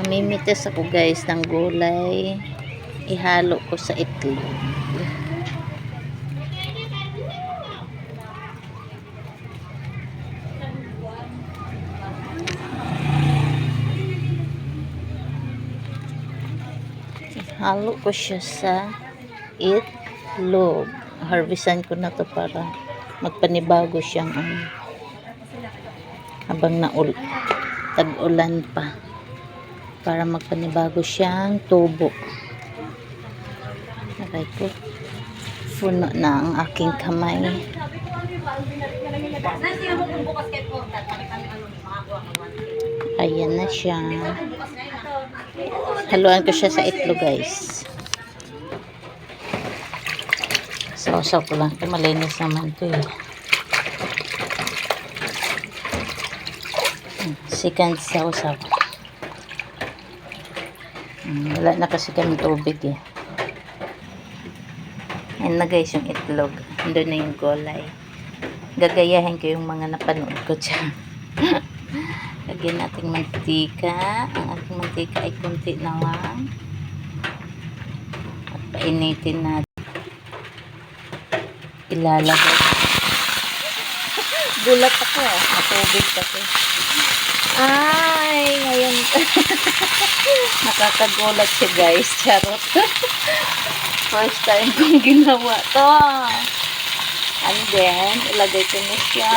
Namimitas ako guys ng gulay. Ihalo ko sa itlog. Ihalo ko siya sa itlog. Harvestan ko na to para magpanibago siyang habang tag-ulan pa, para magpanibago siyang tubo. Aray ko, puno na ang aking kamay. Ayan na siya. Haluan ko siya sa itlog guys. Sausaw ko lang. Malinis naman ito eh. Second sausaw. Wala na kasi kami tubig eh. Ayan na guys yung itlog. Andun na yung gulay. Gagayahin ko yung mga napanood ko dyan. Lagyan natin mantika. Ang ating mantika ay kunti na lang. At painitin natin. Ilalagay. Gulat ako eh. Matubig kasi. Ay, ngayon. Nakakagulat siya guys. Charot. First time kong ginawa to. And then, ilagay ko na siya.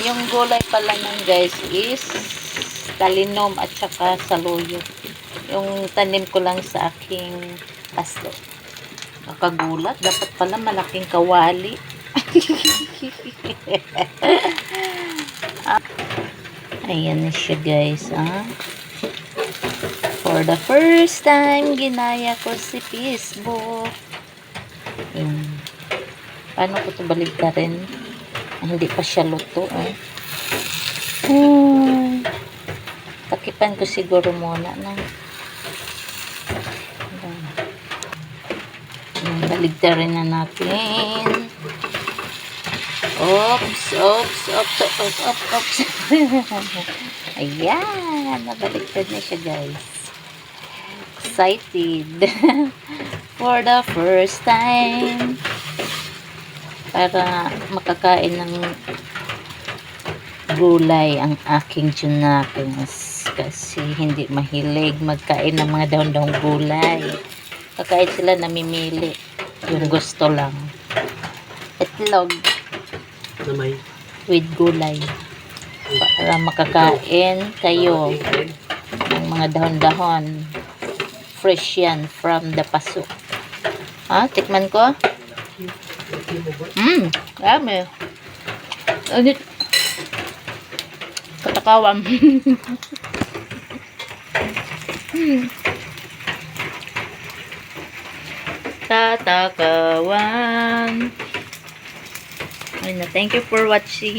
Yung gulay pala nun guys is talinom at saka saluyot. Yung tanim ko lang sa aking pasto. Nakagulat. Dapat pala malaking kawali. Ayan na siya guys. For the first time, ginaya ko si Facebook. Ayan. Paano ko ito baligtarin? Hindi pa siya luto. Takipan ko siguro muna na. Baligtarin na natin. Oops. Ayan. Nabaligtad na siya guys. Excited. For the first time. Para makakain ng gulay ang aking junakins. Kasi hindi mahilig magkain ng mga daon-daong gulay. Kakain sila namimili. Yung gusto lang. Itlog. With gulay. Para makakain kayo ng mga dahon-dahon. Fresh yan from the paso. Tikman ko. Dami. Anit. Katakawan. Tatakawan. Ayun na, thank you for watching.